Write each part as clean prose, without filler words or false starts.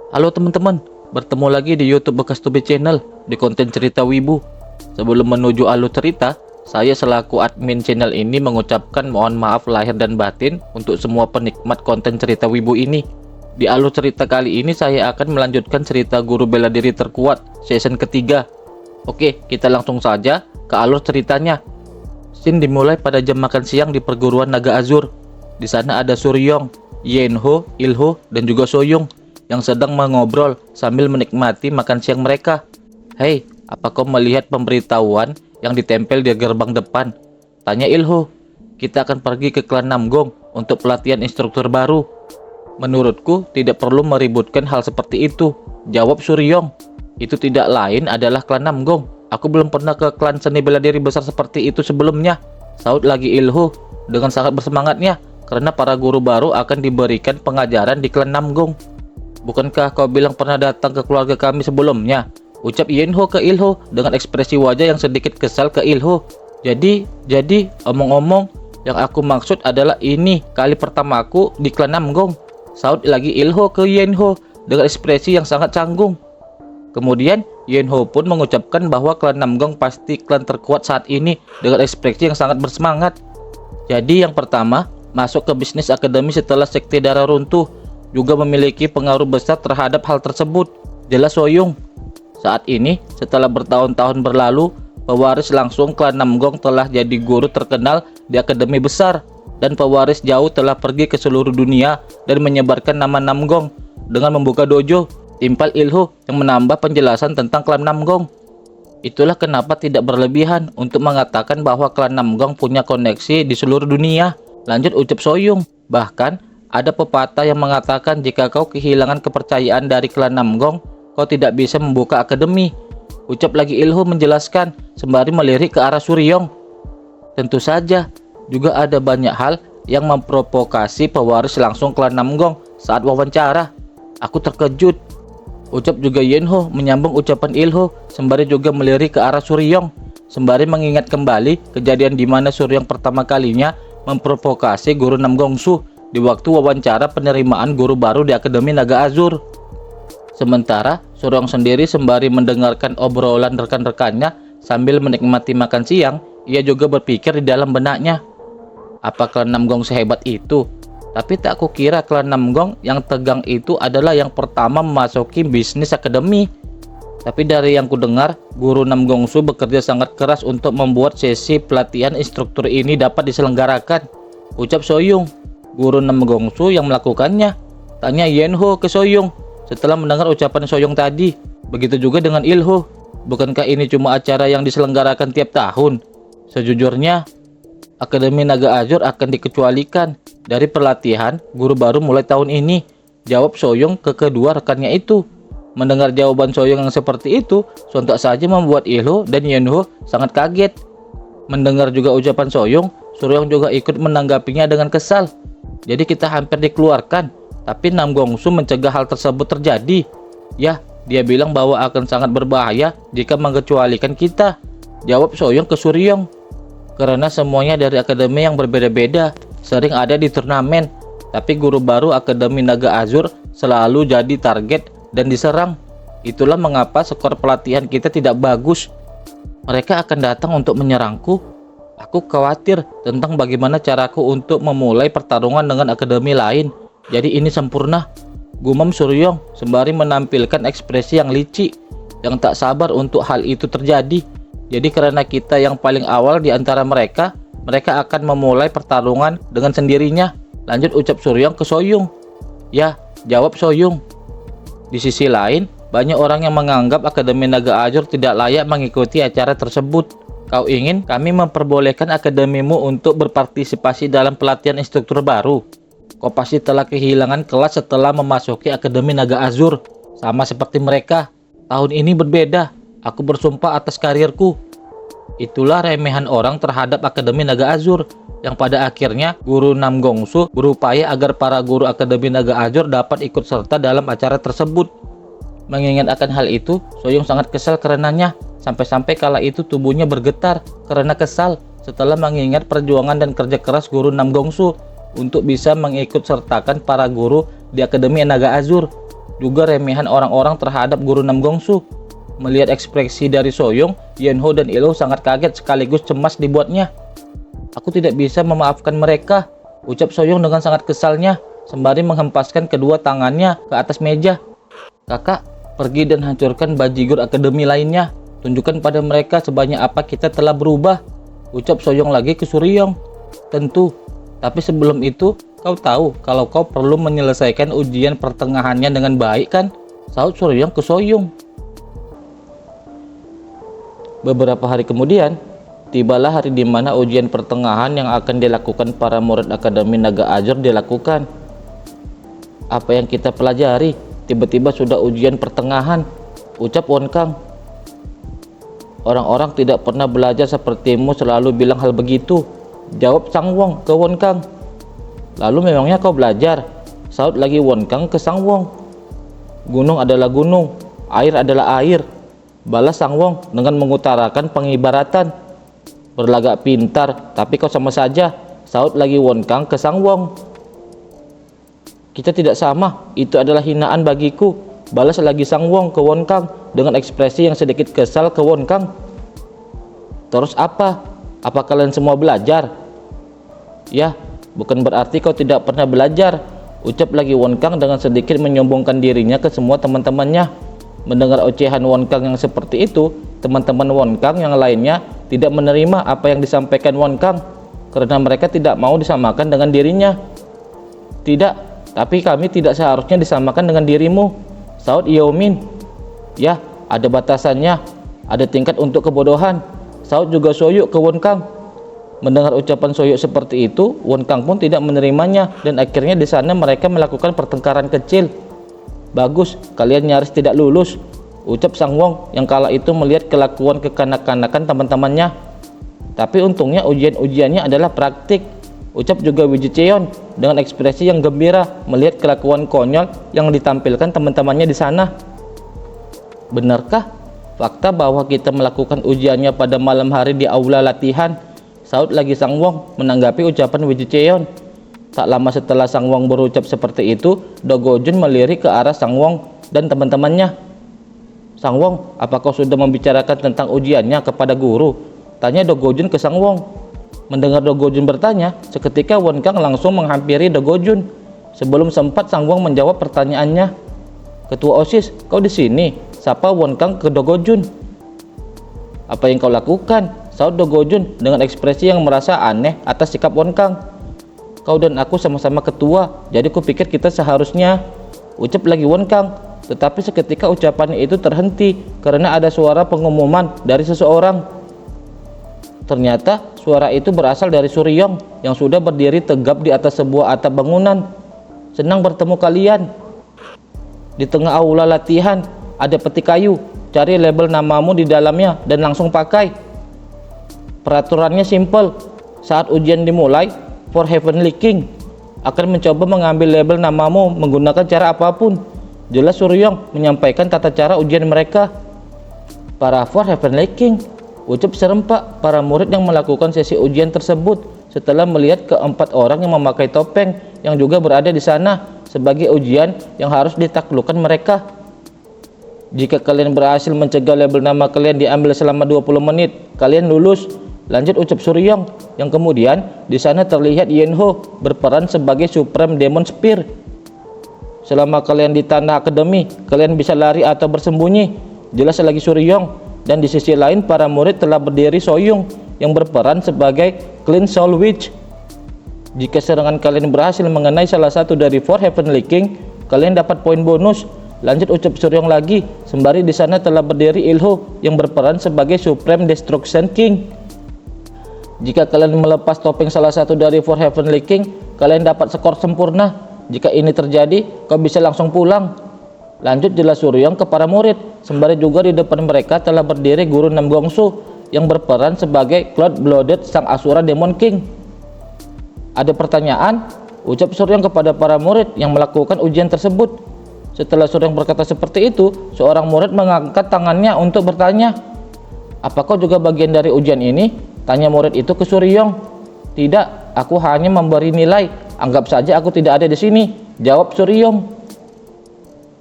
Halo teman-teman, bertemu lagi di YouTube Bekas Tubi Channel di konten cerita Wibu. Sebelum menuju alur cerita, saya selaku admin channel ini mengucapkan mohon maaf lahir dan batin untuk semua penikmat konten cerita Wibu ini. Di alur cerita kali ini saya akan melanjutkan cerita Guru Bela Diri Terkuat season ketiga. Oke, kita langsung saja ke alur ceritanya. Scene dimulai pada jam makan siang di perguruan Naga Azur. Di sana ada Suryong, Yenho, Ilho, dan juga Soyong yang sedang mengobrol sambil menikmati makan siang mereka. "Hei, apa kau melihat pemberitahuan yang ditempel di gerbang depan?" tanya Ilho. "Kita akan pergi ke klan Namgong untuk pelatihan instruktur baru." "Menurutku tidak perlu meributkan hal seperti itu," jawab Suryong. "Itu tidak lain adalah klan Namgong. Aku belum pernah ke klan seni bela diri besar seperti itu sebelumnya," saut lagi Ilho dengan sangat bersemangatnya, karena para guru baru akan diberikan pengajaran di klan Namgong. "Bukankah kau bilang pernah datang ke keluarga kami sebelumnya?" ucap Yenho ke Ilho dengan ekspresi wajah yang sedikit kesal ke Ilho. Jadi omong-omong, yang aku maksud adalah ini kali pertamaku di klan Namgong," saut lagi Ilho ke Yenho dengan ekspresi yang sangat canggung. Kemudian Yenho pun mengucapkan bahwa klan Namgong pasti klan terkuat saat ini dengan ekspresi yang sangat bersemangat. "Jadi yang pertama, masuk ke bisnis akademi setelah sekte darah runtuh juga memiliki pengaruh besar terhadap hal tersebut," jelas Soyong. "Saat ini, setelah bertahun-tahun berlalu, pewaris langsung klan Namgong telah jadi guru terkenal di akademi besar, dan pewaris jauh telah pergi ke seluruh dunia dan menyebarkan nama Namgong dengan membuka dojo," timpal Ilho yang menambah penjelasan tentang klan Namgong. "Itulah kenapa tidak berlebihan untuk mengatakan bahwa klan Namgong punya koneksi di seluruh dunia," lanjut ucap Soyong. "Bahkan ada pepatah yang mengatakan jika kau kehilangan kepercayaan dari klan Namgong, kau tidak bisa membuka akademi," ucap lagi Ilho menjelaskan sembari melirik ke arah Suryong. "Tentu saja, juga ada banyak hal yang memprovokasi pewaris langsung klan Namgong saat wawancara. Aku terkejut," ucap juga Yenho menyambung ucapan Ilho sembari juga melirik ke arah Suryong, sembari mengingat kembali kejadian di mana Suryong pertama kalinya memprovokasi guru Namgongsu di waktu wawancara penerimaan guru baru di Akademi Naga Azur. Sementara Suryong sendiri sembari mendengarkan obrolan rekan-rekannya sambil menikmati makan siang, ia juga berpikir di dalam benaknya, "Apa klan Namgong sehebat itu? Tapi tak kukira klan Namgong yang tegang itu adalah yang pertama memasuki bisnis akademi. Tapi dari yang kudengar, guru Namgongsu bekerja sangat keras untuk membuat sesi pelatihan instruktur ini dapat diselenggarakan," ucap Soyong. "Guru Namgongsu yang melakukannya?" tanya Yenho ke Soyong setelah mendengar ucapan Soyong tadi. Begitu juga dengan Ilho. "Bukankah ini cuma acara yang diselenggarakan tiap tahun? Sejujurnya, Akademi Naga Azur akan dikecualikan dari pelatihan guru baru mulai tahun ini," jawab Soyong ke kedua rekannya itu. Mendengar jawaban Soyong yang seperti itu, sontak saja membuat Ilho dan Yenho sangat kaget. Mendengar juga ucapan Soyong, Suryong juga ikut menanggapinya dengan kesal. "Jadi kita hampir dikeluarkan, tapi Namgongsu mencegah hal tersebut terjadi. Ya, dia bilang bahwa akan sangat berbahaya jika mengecualikan kita," jawab Soyong ke Suryong. "Karena semuanya dari akademi yang berbeda-beda, sering ada di turnamen, tapi guru baru Akademi Naga Azur selalu jadi target dan diserang. Itulah mengapa skor pelatihan kita tidak bagus. Mereka akan datang untuk menyerangku. Aku khawatir tentang bagaimana caraku untuk memulai pertarungan dengan akademi lain. Jadi ini sempurna," gumam Suryong sembari menampilkan ekspresi yang licik, yang tak sabar untuk hal itu terjadi. "Jadi karena kita yang paling awal di antara mereka, mereka akan memulai pertarungan dengan sendirinya," lanjut ucap Suryong ke Soyong. "Ya," jawab Soyong. Di sisi lain, banyak orang yang menganggap Akademi Naga Azur tidak layak mengikuti acara tersebut. "Kau ingin kami memperbolehkan akademimu untuk berpartisipasi dalam pelatihan instruktur baru? Kau pasti telah kehilangan kelas setelah memasuki Akademi Naga Azur. Sama seperti mereka. Tahun ini berbeda. Aku bersumpah atas karirku." Itulah remehan orang terhadap Akademi Naga Azur, yang pada akhirnya guru Namgongsu berupaya agar para guru Akademi Naga Azur dapat ikut serta dalam acara tersebut. Mengingat akan hal itu, Soyong sangat kesal karenanya, sampai-sampai kala itu tubuhnya bergetar karena kesal setelah mengingat perjuangan dan kerja keras guru Namgongsu untuk bisa mengikut sertakan para guru di Akademi Naga Azur. juga remehan orang-orang terhadap guru Namgongsu. Melihat ekspresi dari Soyong, Yenho dan Ilho sangat kaget sekaligus cemas dibuatnya. Aku tidak bisa memaafkan mereka, ucap Soyong dengan sangat kesalnya, sembari menghempaskan kedua tangannya ke atas meja. Kakak, pergi dan hancurkan bajigur akademi lainnya. Tunjukkan pada mereka sebanyak apa kita telah berubah, ucap Soyong lagi ke Suryong. Tentu, tapi sebelum itu, kau tahu kalau kau perlu menyelesaikan ujian pertengahannya dengan baik kan? Saut Suryong ke Soyong. Beberapa hari kemudian, tibalah hari di mana ujian pertengahan yang akan dilakukan para murid Akademi Naga Azur dilakukan. Apa yang kita pelajari? Tiba-tiba sudah ujian pertengahan, ucap Won Kang. Orang-orang tidak pernah belajar sepertimu selalu bilang hal begitu, jawab Sang Wong ke Won Kang. Lalu memangnya kau belajar? Saut lagi Won Kang ke Sang Wong. Gunung adalah gunung, air adalah air, balas Sang Wong dengan mengutarakan pengibaratan. Berlagak pintar, tapi kau sama saja, saut lagi Won Kang ke Sang Wong. Kita tidak sama, itu adalah hinaan bagiku, balas lagi Sang Wong ke Won Kang dengan ekspresi yang sedikit kesal ke Won Kang. Terus apa? Apa kalian semua belajar? Ya, bukan berarti kau tidak pernah belajar, ucap lagi Won Kang dengan sedikit menyombongkan dirinya ke semua teman-temannya. Mendengar ocehan Won Kang yang seperti itu, teman-teman Won Kang yang lainnya tidak menerima apa yang disampaikan Won Kang karena mereka tidak mau disamakan dengan dirinya. Tidak, tapi kami tidak seharusnya disamakan dengan dirimu, saut Yao Min. Ya, ada batasannya, ada tingkat untuk kebodohan, saut juga Soyuk ke Won Kang. Mendengar ucapan Soyuk seperti itu, Won Kang pun tidak menerimanya dan akhirnya di sana mereka melakukan pertengkaran kecil. Bagus, kalian nyaris tidak lulus, ucap Sang Wong yang kala itu melihat kelakuan kekanak-kanakan teman-temannya. Tapi untungnya ujian-ujiannya adalah praktik, ucap juga Wiji Cheon dengan ekspresi yang gembira melihat kelakuan konyol yang ditampilkan teman-temannya di sana. Benarkah fakta bahwa kita melakukan ujiannya pada malam hari di aula latihan? Saut lagi Sang Wong menanggapi ucapan Wiji Cheon. Tak lama setelah Sang Wong berucap seperti itu, Do Go-jun melirik ke arah Sang Wong dan teman-temannya. Sang Wong, apa kau sudah membicarakan tentang ujiannya kepada guru? Tanya Do Go-jun ke Sang Wong. Mendengar Do Go-jun bertanya, seketika Won Kang langsung menghampiri Do Go-jun. Sebelum sempat Sang Wong menjawab pertanyaannya. Ketua OSIS, kau di sini? Sapa Won Kang ke Do Go-jun. Apa yang kau lakukan? Saut Do Go-jun dengan ekspresi yang merasa aneh atas sikap Won Kang. Kau dan aku sama-sama ketua, jadi kupikir kita seharusnya, ucap lagi Won Kang. Tetapi seketika ucapannya itu terhenti karena ada suara pengumuman dari seseorang. Ternyata suara itu berasal dari Suryong yang sudah berdiri tegap di atas sebuah atap bangunan. Senang bertemu kalian. Di tengah aula latihan ada peti kayu, cari label namamu di dalamnya dan langsung pakai. Peraturannya simpel, saat ujian dimulai, For Heavenly King akan mencoba mengambil label namamu menggunakan cara apapun. Jelas Suryong menyampaikan tata cara ujian mereka. Para For Heavenly King, ucap serempak para murid yang melakukan sesi ujian tersebut setelah melihat keempat orang yang memakai topeng yang juga berada di sana sebagai ujian yang harus ditaklukkan mereka. Jika kalian berhasil mencegah label nama kalian diambil selama 20 menit, kalian lulus. Lanjut ucap Suryong, yang kemudian di sana terlihat Yenho berperan sebagai Supreme Demon Spear. Selama kalian di tanah akademi, kalian bisa lari atau bersembunyi, jelas lagi Suryong. Dan di sisi lain para murid telah berdiri Soyong yang berperan sebagai Clean Soul Witch. Jika serangan kalian berhasil mengenai salah satu dari For Heavenly King, kalian dapat poin bonus. Lanjut ucap Suryong lagi, sembari di sana telah berdiri Ilho yang berperan sebagai Supreme Destruction King. Jika kalian melepas topeng salah satu dari For Heavenly King, kalian dapat skor sempurna. Jika ini terjadi, kau bisa langsung pulang. Lanjut jelas Suryong ke para murid, sembari juga di depan mereka telah berdiri guru Namgongsu yang berperan sebagai Cloud Blooded Sang Asura Demon King. Ada pertanyaan? Ucap Suryong kepada para murid yang melakukan ujian tersebut. Setelah Suryong berkata seperti itu, seorang murid mengangkat tangannya untuk bertanya. Apa kau juga bagian dari ujian ini? Tanya murid itu ke Suryong. Tidak, aku hanya memberi nilai. Anggap saja aku tidak ada di sini, jawab Suryong.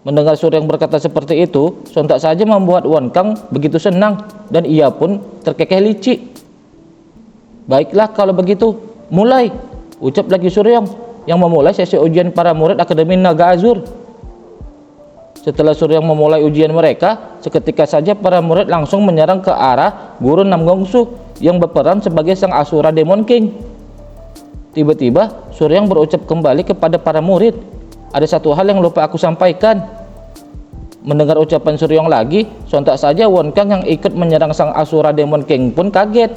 Mendengar Suryang berkata seperti itu, sontak saja membuat Won Kang begitu senang dan ia pun terkekeh licik. Baiklah kalau begitu, mulai, ucap lagi Suryang yang memulai sesi ujian para murid Akademi Naga Azur. Setelah Suryang memulai ujian mereka, seketika saja para murid langsung menyerang ke arah Guru Namgongsu yang berperan sebagai sang Asura Demon King. Tiba-tiba Suryang berucap kembali kepada para murid, ada satu hal yang lupa aku sampaikan. Mendengar ucapan Suryang lagi, sontak saja Won Kang yang ikut menyerang sang Asura Demon King pun kaget.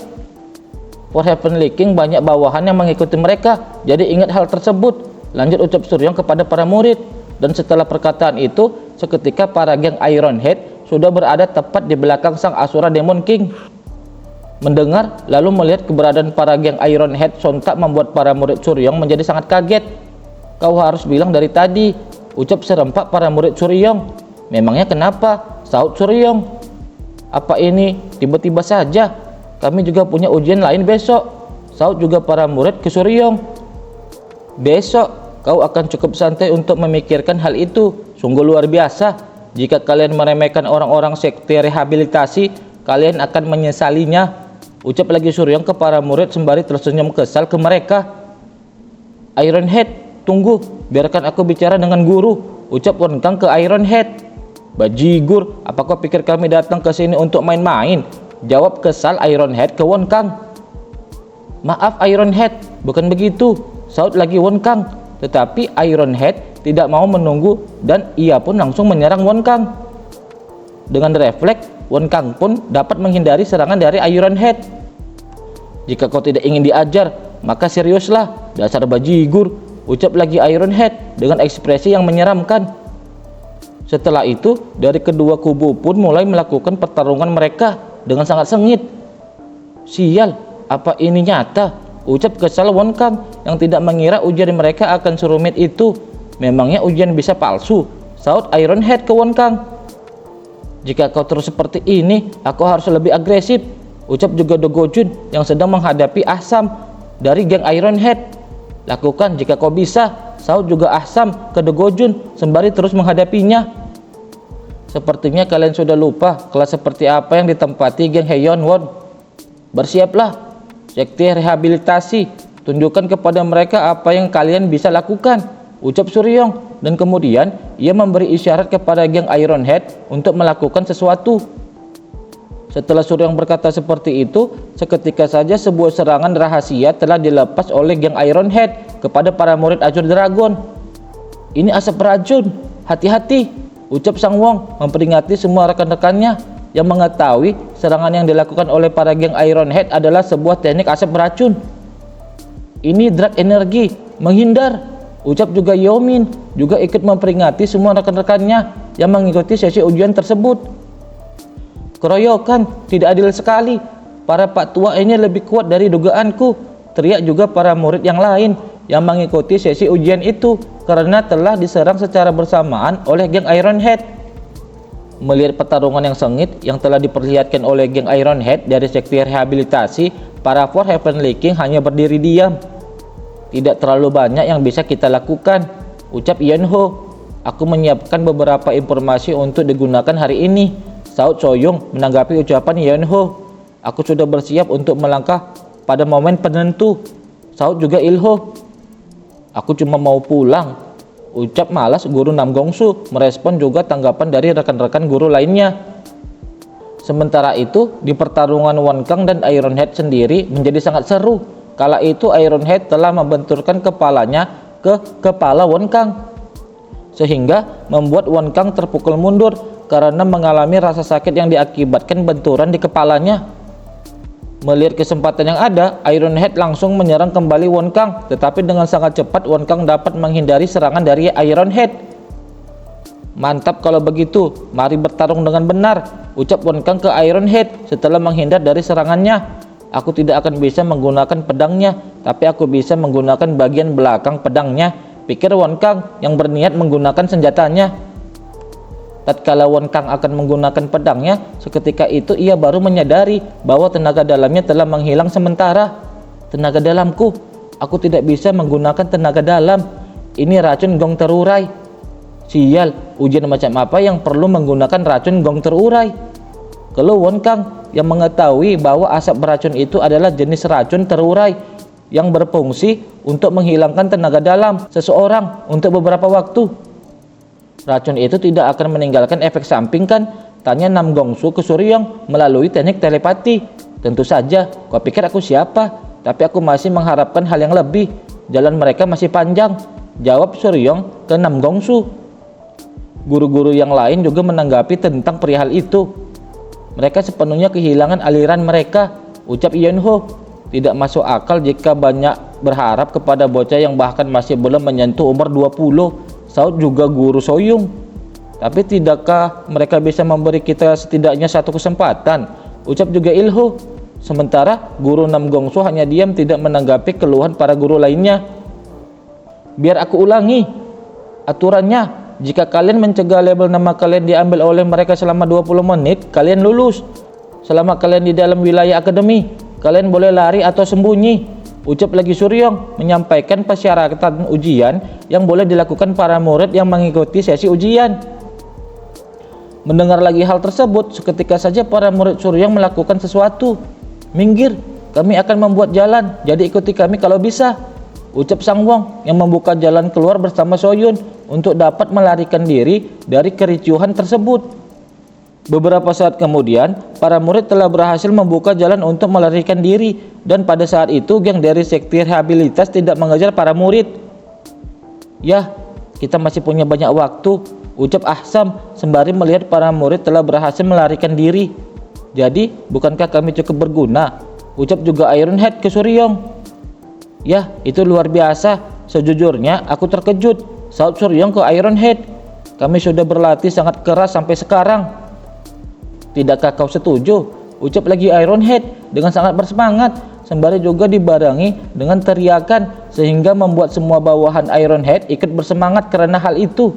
For Heavenly King banyak bawahan yang mengikuti mereka, jadi ingat hal tersebut. Lanjut ucap Suryang kepada para murid. Dan setelah perkataan itu, seketika para geng Iron Head sudah berada tepat di belakang sang Asura Demon King. Mendengar lalu melihat keberadaan para geng Iron Head sontak membuat para murid Suryang menjadi sangat kaget. Kau harus bilang dari tadi, ucap serempak para murid Suryang. Memangnya kenapa? Sahut Suryang. Apa ini tiba-tiba saja? Kami juga punya ujian lain besok, sahut juga para murid ke Suryang. Besok kau akan cukup santai untuk memikirkan hal itu. Sungguh luar biasa. Jika kalian meremehkan orang-orang sekte rehabilitasi, kalian akan menyesalinya, ucap lagi Suryang ke para murid sembari tersenyum kesal ke mereka. Iron Head, tunggu, biarkan aku bicara dengan guru, ucap Won Kang ke Iron Head. Bajigur, apa kau pikir kami datang ke sini untuk main-main? Jawab kesal Iron Head ke Won Kang. Maaf Iron Head, bukan begitu, sahut lagi Won Kang. Tetapi Iron Head tidak mau menunggu dan ia pun langsung menyerang Won Kang. Dengan refleks, Won Kang pun dapat menghindari serangan dari Iron Head. Jika kau tidak ingin diajar, maka seriuslah, dasar bajigur, ucap lagi Iron Head dengan ekspresi yang menyeramkan. Setelah itu, dari kedua kubu pun mulai melakukan pertarungan mereka dengan sangat sengit. Sial, apa ini nyata? Ucap kesal Won Kang yang tidak mengira ujian mereka akan serumit itu. Memangnya ujian bisa palsu? Sahut Iron Head ke Won Kang. Jika kau terus seperti ini, aku harus lebih agresif, ucap juga Do Gojun yang sedang menghadapi Ahsam dari geng Iron Head. Lakukan jika kau bisa, sahut juga Ahsam ke Do Gojun sembari terus menghadapinya. Sepertinya kalian sudah lupa kelas seperti apa yang ditempati geng Heyeon Won. Bersiaplah, sekte rehabilitasi, tunjukkan kepada mereka apa yang kalian bisa lakukan, ucap Suryang. Dan kemudian ia memberi isyarat kepada geng Iron Head untuk melakukan sesuatu. Setelah Suryang berkata seperti itu, seketika saja sebuah serangan rahasia telah dilepas oleh geng Iron Head kepada para murid Azure Dragon. Ini asap racun, hati-hati, ucap Sang Wong memperingati semua rekan-rekannya yang mengetahui serangan yang dilakukan oleh para geng Iron Head adalah sebuah teknik asap beracun. Ini drag energi, menghindar, ucap juga Yomin, juga ikut memperingati semua rekan-rekannya yang mengikuti sesi ujian tersebut. Keroyokan, tidak adil sekali, para pak tua ini lebih kuat dari dugaanku, teriak juga para murid yang lain yang mengikuti sesi ujian itu karena telah diserang secara bersamaan oleh geng Iron Head. Melihat pertarungan yang sengit yang telah diperlihatkan oleh geng Iron Head dari sekte rehabilitasi, para For Heavenly King hanya berdiri diam. Tidak terlalu banyak yang bisa kita lakukan, ucap Yen Ho. Aku menyiapkan beberapa informasi untuk digunakan hari ini, sahut Soyoung menanggapi ucapan Yen Ho. Aku sudah bersiap untuk melangkah pada momen penentu, sahut juga Ilho. Aku cuma mau pulang, ucap malas Guru Namgongsu, merespon juga tanggapan dari rekan-rekan guru lainnya. Sementara itu, di pertarungan Won Kang dan Iron Head sendiri menjadi sangat seru. Kala itu Iron Head telah membenturkan kepalanya ke kepala Won Kang, sehingga membuat Won Kang terpukul mundur karena mengalami rasa sakit yang diakibatkan benturan di kepalanya. Melihat kesempatan yang ada, Iron Head langsung menyerang kembali Won Kang, tetapi dengan sangat cepat Won Kang dapat menghindari serangan dari Iron Head. Mantap kalau begitu, mari bertarung dengan benar, ucap Won Kang ke Iron Head setelah menghindar dari serangannya. Aku tidak akan bisa menggunakan pedangnya, tapi aku bisa menggunakan bagian belakang pedangnya, pikir Won Kang yang berniat menggunakan senjatanya. Tatkala Won Kang akan menggunakan pedangnya, seketika itu ia baru menyadari bahwa tenaga dalamnya telah menghilang sementara. Tenaga dalamku, aku tidak bisa menggunakan tenaga dalam. Ini racun gong terurai. Sial, ujian macam apa yang perlu menggunakan racun gong terurai. Keluhun Kang yang mengetahui bahwa asap beracun itu adalah jenis racun terurai yang berfungsi untuk menghilangkan tenaga dalam seseorang untuk beberapa waktu. Racun itu tidak akan meninggalkan efek samping kan? Tanya Nam Gongsu ke Suryong melalui teknik telepati. Tentu saja, kau pikir aku siapa? Tapi aku masih mengharapkan hal yang lebih. Jalan mereka masih panjang, jawab Suryong ke Nam Gongsu. Guru-guru yang lain juga menanggapi tentang perihal itu. Mereka sepenuhnya kehilangan aliran mereka, ucap Yunho. Tidak masuk akal jika banyak berharap kepada bocah yang bahkan masih belum menyentuh umur 20, saut juga guru Soyung. Tapi tidakkah mereka bisa memberi kita setidaknya satu kesempatan, ucap juga Ilho. Sementara guru Nam Gongsu hanya diam tidak menanggapi keluhan para guru lainnya. Biar aku ulangi aturannya. Jika kalian mencegah label nama kalian diambil oleh mereka selama 20 menit, kalian lulus. Selama kalian di dalam wilayah akademi, kalian boleh lari atau sembunyi, ucap lagi Suryong menyampaikan persyaratan ujian yang boleh dilakukan para murid yang mengikuti sesi ujian. Mendengar lagi hal tersebut, seketika saja para murid Suryong melakukan sesuatu. Minggir, kami akan membuat jalan, jadi ikuti kami kalau bisa, ucap Sang Wong yang membuka jalan keluar bersama Soyun untuk dapat melarikan diri dari kericuhan tersebut. Beberapa saat kemudian, para murid telah berhasil membuka jalan untuk melarikan diri, dan pada saat itu geng dari sekte rehabilitas tidak mengejar para murid. Yah, kita masih punya banyak waktu, ucap Ahsam sembari melihat para murid telah berhasil melarikan diri. Jadi, bukankah kami cukup berguna? Ucap juga Ironhead ke Suryong. Yah, itu luar biasa. Sejujurnya, aku terkejut, saut Suryong ke Ironhead. Kami sudah berlatih sangat keras sampai sekarang. Tidakkah kau setuju? Ucap lagi Ironhead dengan sangat bersemangat, sembari juga dibarengi dengan teriakan sehingga membuat semua bawahan Ironhead ikut bersemangat karena hal itu.